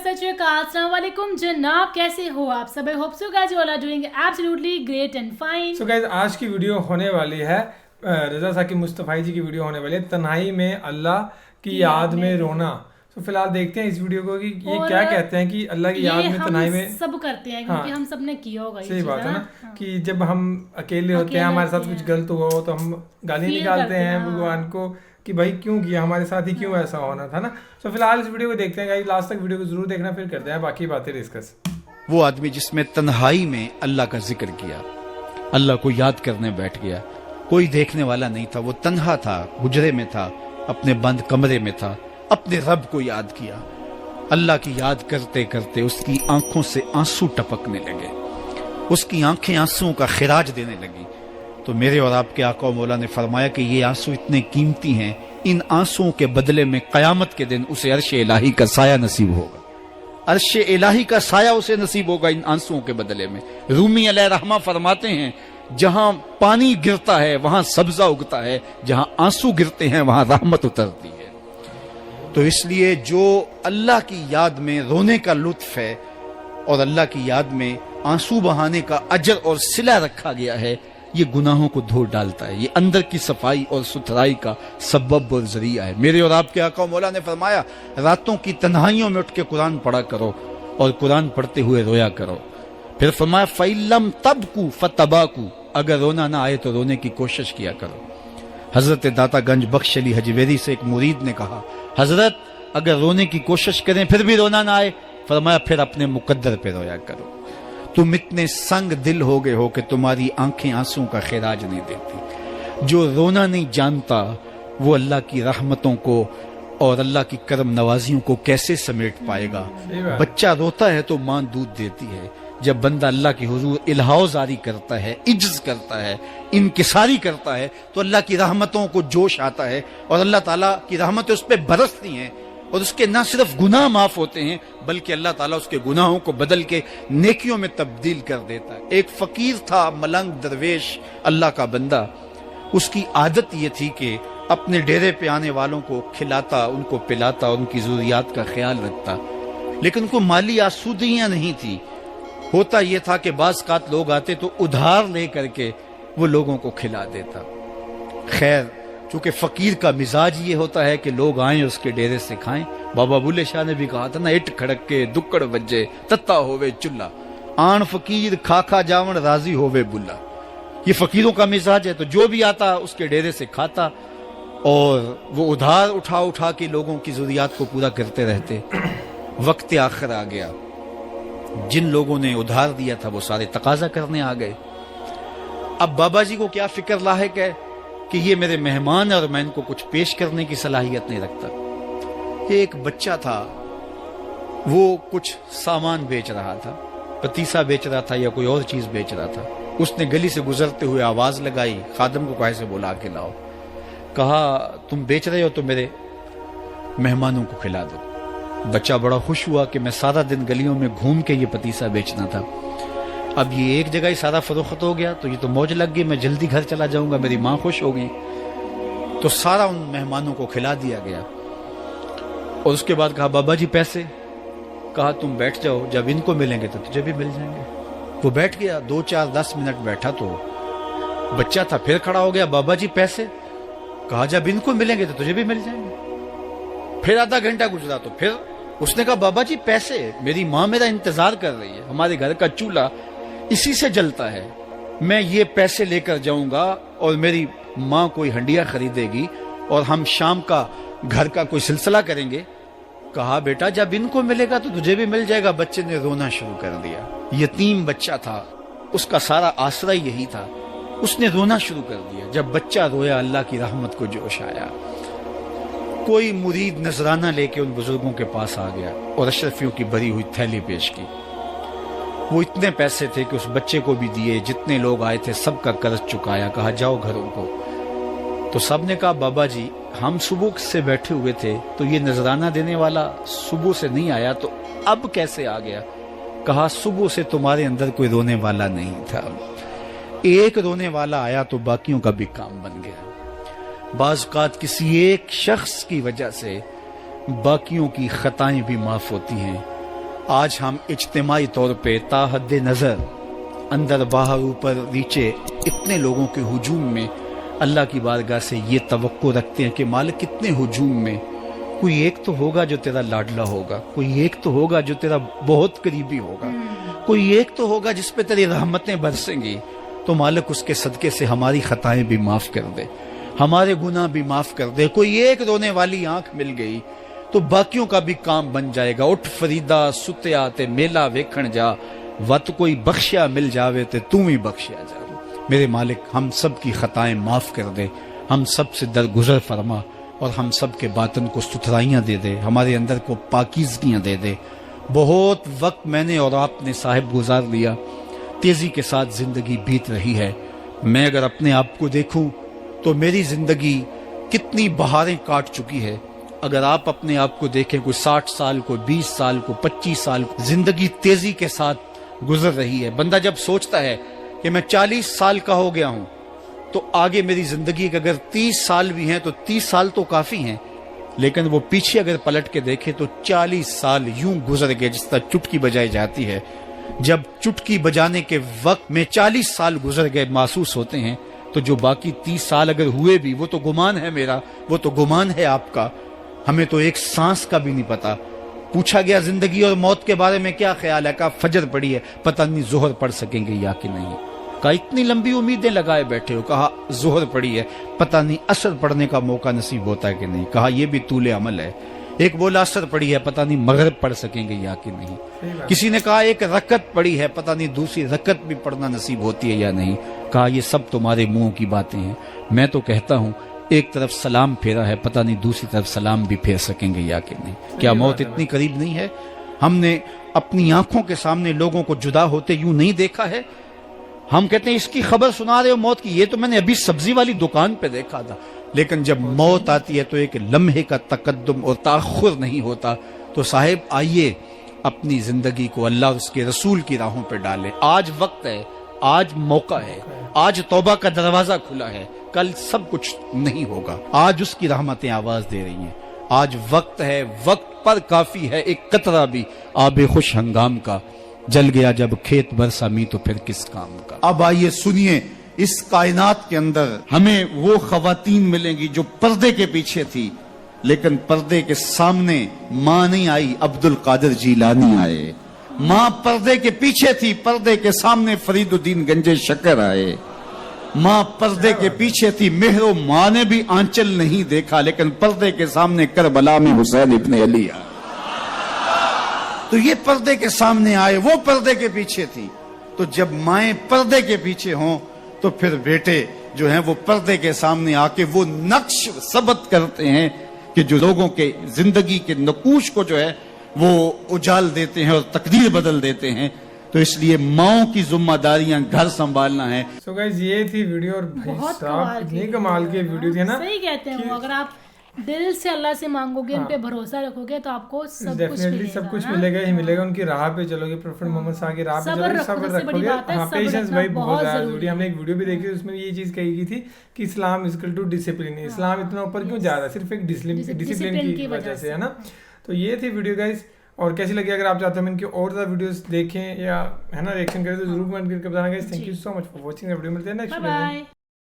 सत श्री अकाल, अस्सलाम वालेकुम जनाब, कैसे हो आप सब? I hope so guys you all are doing absolutely great and fine. So guys आज की वीडियो होने वाली है रजा साकिब मुस्तफाई जी की वीडियो होने वाली है तन्हाई में अल्लाह की याद में रोना। तो फिलहाल देखते हैं इस वीडियो को कि ये क्या कहते हैं कि अल्लाह की याद में तन्हाई में सब करते हैं क्योंकि हम सब ने किया होगा। सही बात है ना कि जब हम अकेले होते हैं, हमारे साथ कुछ गलत हुआ हो तो हम गाली निकालते हैं भगवान को कि भाई क्यों किया, हमारे साथ ही क्यों ऐसा होना था ना। तो फिलहाल इस वीडियो को देखते हैं गाइस, लास्ट तक वीडियो को जरूर देखना, फिर करते हैं बाकी बातें डिस्कस। वो आदमी जिसमें तन्हाई में अल्लाह का जिक्र किया, अल्लाह को याद करने बैठ गया, कोई देखने वाला नहीं था, वो तन्हा था, हुजरे में था, अपने बंद कमरे में था, अपने रब को याद किया। अल्लाह की याद करते करते उसकी आंखों से आंसू टपकने लगे, उसकी आंखें आंसुओं का खिराज देने लगी। तो मेरे और आपके आका और मौला ने फरमाया कि ये आंसू इतने कीमती हैं, इन आंसुओं के बदले में कयामत के दिन उसे अर्श इलाही का साया नसीब होगा, अर्श इलाही का साया उसे नसीब होगा इन आंसुओं के बदले में। रूमी अलैहि रहमा फरमाते हैं जहां पानी गिरता है वहां सब्जा उगता है, जहां आंसू गिरते हैं वहां रहमत उतरती है। तो इसलिए जो अल्लाह की याद में रोने का लुत्फ है और अल्लाह की याद में आंसू बहाने का अजर और सिला रखा गया है, ये गुनाहों को धो डालता है, ये अंदर की सफाई और सुथराई का सबब और जरिया है। मेरे और आपके आका मौला ने फरमाया रातों की तन्हाइयों में उठ के कुरान पढ़ा करो और कुरान पढ़ते हुए रोया करो। फिर फरमाया फैलम तबकू फतबाकू, अगर रोना ना आए तो रोने की कोशिश किया करो। हजरत दातागंज बख्श अली हजवेरी से एक मुरीद ने कहा, हजरत अगर रोने की कोशिश करें फिर भी रोना ना आए, फरमाया फिर अपने मुकद्दर पे रोया करो। तुम इतने संग दिल हो गए हो कि तुम्हारी आंखें आंसू का खिराज नहीं देती। जो रोना नहीं जानता वो अल्लाह की रहमतों को और अल्लाह की करम नवाजियों को कैसे समेट पाएगा। बच्चा रोता है तो मां दूध देती है, जब बंदा अल्लाह की हुजूर इल्हाओ जारी करता है, इज्ज करता है, इनकिसारी करता है, तो अल्लाह की रहमतों को जोश आता है और अल्लाह ताला की रहमतें उस पर बरसती हैं और उसके ना सिर्फ गुनाह माफ होते हैं बल्कि अल्लाह ताला उसके गुनाहों को बदल के नेकियों में तब्दील कर देता है। एक फकीर था, मलंग दरवेश, अल्लाह का बंदा, उसकी आदत ये थी कि अपने डेरे पे आने वालों को खिलाता, उनको पिलाता, उनकी जरूरियात का ख्याल रखता, लेकिन उनको माली आसूदियां नहीं थी। होता यह था कि बाज़ कात लोग आते तो उधार ले करके वो लोगों को खिला देता। खैर चूंकि फकीर का मिजाज ये होता है कि लोग आए उसके डेरे से खाएं। बाबा बुल्ले शाह ने भी कहा था ना, इट खड़क के दुक्कड़ बज्जे तत्ता होवे चुल्ला, आन फकीर खाखा जावन राजी होवे बुल्ला। ये फकीरों का मिजाज है। तो जो भी आता उसके डेरे से खाता और वो उधार उठा उठा के लोगों की जरूरियात को पूरा करते रहते। वक्त आखिर आ गया, जिन लोगों ने उधार दिया था वो सारे तकाजा करने आ गए। अब बाबा जी को क्या फिक्र लाहिक है कि ये मेरे मेहमान और मैं इनको कुछ पेश करने की सलाहियत नहीं रखता। ये एक बच्चा था, वो कुछ सामान बेच रहा था, पतीसा बेच रहा था या कोई और चीज बेच रहा था। उसने गली से गुजरते हुए आवाज लगाई, खादम को कहे से बुला के लाओ, कहा तुम बेच रहे हो तो मेरे मेहमानों को खिला दो। बच्चा बड़ा खुश हुआ कि मैं सारा दिन गलियों में घूम के ये पतीसा बेचना था, अब ये एक जगह ही सारा फरोख्त हो गया तो ये तो मौज लग गई, मैं जल्दी घर चला जाऊंगा, मेरी माँ खुश होगी। तो सारा उन मेहमानों को खिला दिया गया और उसके बाद कहा बाबा जी पैसे, कहा तुम बैठ जाओ, जब इनको मिलेंगे तो तुझे भी मिल जाएंगे। वो बैठ गया, 2 4 10 मिनट बैठा तो बच्चा था, फिर खड़ा हो गया, बाबा जी पैसे, कहा जब इनको मिलेंगे तो तुझे भी मिल जाएंगे। फिर आधा घंटा गुजरा तो फिर उसने कहा बाबा जी पैसे, मेरी माँ मेरा इंतजार कर रही है, हमारे घर का चूल्हा इसी से जलता है, मैं ये पैसे लेकर जाऊंगा और मेरी माँ कोई हंडिया खरीदेगी और हम शाम का घर का कोई सिलसिला करेंगे। कहा बेटा जब इनको मिलेगा तो तुझे भी मिल जाएगा। बच्चे ने रोना शुरू कर दिया, यतीम बच्चा था, उसका सारा आसरा यही था, उसने रोना शुरू कर दिया। जब बच्चा रोया अल्लाह की रहमत को जोश आया। कोई मुरीद नजराना लेके उन बुजुर्गों के पास आ गया और अशरफियों की भरी हुई थैली पेश की। वो इतने पैसे थे कि उस बच्चे को भी दिए, जितने लोग आए थे सबका कर्ज चुकाया, कहा जाओ घरों को। तो सब ने कहा बाबा जी हम सुबह से बैठे हुए थे तो ये नजराना देने वाला सुबह से नहीं आया, तो अब कैसे आ गया? कहा सुबह से तुम्हारे अंदर कोई रोने वाला नहीं था, एक रोने वाला आया तो बाकियों का भी काम बन गया। बाज़ किसी एक शख्स की वजह से बाकियों की खताएं भी माफ होती हैं आज हम इज्तिमाई तौर पे ताहद नजर अंदर बाहर ऊपर नीचे इतने लोगों के हुजूम में अल्लाह की बारगाह से ये तवक्को रखते हैं कि मालिक कितने हुजूम में कोई एक तो होगा जो तेरा लाडला होगा, कोई एक तो होगा जो तेरा बहुत करीबी होगा, कोई एक तो होगा जिस पे तेरी रहमतें बरसेंगी। तो मालिक उसके सदके से हमारी खताएं भी माफ कर दे, हमारे गुनाह भी माफ कर दे। कोई एक रोने वाली आंख मिल गई तो बाकियों का भी काम बन जाएगा। उठ फरीदा सुत्या ते मेला वेखण जा, वत कोई बख्शिया मिल जावे ते तू ही बख्शिया जा। मेरे मालिक हम सब की खताएं माफ कर दे, हम सब से दरगुजर फरमा और हम सब के बातन को सुथराइयां दे दे, हमारे अंदर को पाकीज़गियां दे दे। बहुत वक्त मैंने और आपने साहिब गुजार लिया, तेजी के साथ जिंदगी बीत रही है। मैं अगर अपने आप को देखूं तो मेरी जिंदगी कितनी बहारें काट चुकी है। अगर आप अपने आप को देखें, कोई 60 साल, कोई 20 साल, कोई 25 साल, जिंदगी तेजी के साथ गुजर रही है। बंदा जब सोचता है कि मैं 40 साल का हो गया हूं तो आगे मेरी जिंदगी के अगर 30 साल भी हैं तो 30 साल तो काफी हैं, लेकिन वो पीछे अगर पलट के देखे तो 40 साल यूं गुजर गए जिस तरह चुटकी बजाई जाती है। जब चुटकी बजाने के वक्त में 40 साल गुजर गए महसूस होते हैं, तो जो बाकी 30 साल अगर हुए भी वो तो गुमान है मेरा, वो तो गुमान है आपका। हमें तो एक सांस का भी नहीं पता। पूछा गया जिंदगी और मौत के बारे में क्या ख्याल है, कहा फजर पड़ी है, पता नहीं जोहर पढ़ सकेंगे या कि नहीं। कहा इतनी लंबी उम्मीदें लगाए बैठे हो, कहा जोहर पड़ी है, पता नहीं असर पढ़ने का मौका नसीब होता है कि नहीं। कहा यह भी तूले अमल है। एक बोला असर पड़ी है, पता नहीं मगरिब पढ़ सकेंगे या कि नहीं। किसी ने कहा एक रकत पड़ी है, पता नहीं दूसरी रकत भी पढ़ना नसीब होती है या नहीं। कहा ये सब तुम्हारे मुंह की बातें हैं। मैं तो कहता हूं एक तरफ सलाम फेरा है, पता नहीं दूसरी तरफ सलाम भी फेर सकेंगे या कि नहीं। क्या मौत इतनी करीब नहीं है? हमने अपनी आंखों के सामने लोगों को जुदा होते यूं नहीं देखा है। हम कहते हैं इसकी खबर सुना रहे हो मौत की, ये तो मैंने अभी सब्जी वाली दुकान पे देखा था। लेकिन जब मौत आती है तो एक लम्हे का तकद्दुम और ताखुर नहीं होता। तो साहिब आइए अपनी जिंदगी को अल्लाह और उसके रसूल की राहों पे डालें। आज वक्त है, आज मौका है, आज तौबा का दरवाजा खुला है। कल सब कुछ नहीं होगा। आज उसकी रहमतें आवाज दे रही हैं। आज वक्त है, वक्त पर काफी है एक कतरा भी आबे खुश हंगाम का। जल गया जब खेत बरसा मी तो फिर किस काम का। अब आइए सुनिए, इस कायनात के अंदर हमें वो खवातीन मिलेंगी जो पर्दे के पीछे थी, लेकिन पर्दे के सामने मां नहीं आई, अब्दुल कादिर जीलानी आए। मां पर्दे के पीछे थी, पर्दे के सामने फरीदुद्दीन गंजे शक्कर आए। मां पर्दे के पीछे थी, मेहरो मां ने भी आंचल नहीं देखा, लेकिन पर्दे के सामने करबला में हुसैन इब्ने अली आए। तो ये पर्दे के सामने आए, वो पर्दे के पीछे थी। तो जब माएं पर्दे के पीछे हों तो फिर बेटे जो हैं वो पर्दे के सामने आके वो नक्श सबत करते हैं कि जो लोगों के जिंदगी के नकूश को जो है वो उजाल देते हैं और तकदीर बदल देते हैं। तो इसलिए माओं की जिम्मेदारियां घर संभालना है। सो गाइस ये थी वीडियो और भाई साहब इतनी कमाल की वीडियो थी ना। सही कहते हैं वो, अगर आप दिल से अल्लाह से मांगोगे, उन पे भरोसा रखोगे तो आपको सब डेफिनेटली सब कुछ मिलेगा ही मिलेगा। उनकी राह पे चलोगे, प्रोफेट मोहम्मद साहब की राह पे चलोगे, सब्र रखोगे। हाँ, पेशेंस भाई बहुत ज्यादा जरूरी है। हमने एक वीडियो भी देखी, उसमें ये चीज कही गई थी कि इस्लाम इक्वल टू डिसिप्लिन। इस्लाम इतना ऊपर क्यों जा रहा है? सिर्फ एक डिसिप्लिन की वजह से, है ना। तो ये थी वीडियो गाइस। और कैसी लगी? अगर आप चाहते हैं इनकी और ज्यादा वीडियोस देखें या है ना रिएक्शन करें तो जरूर कमेंट करके बताना guys. Thank you so much for watching the video. मिलते हैं नेक्स्ट वीडियो में।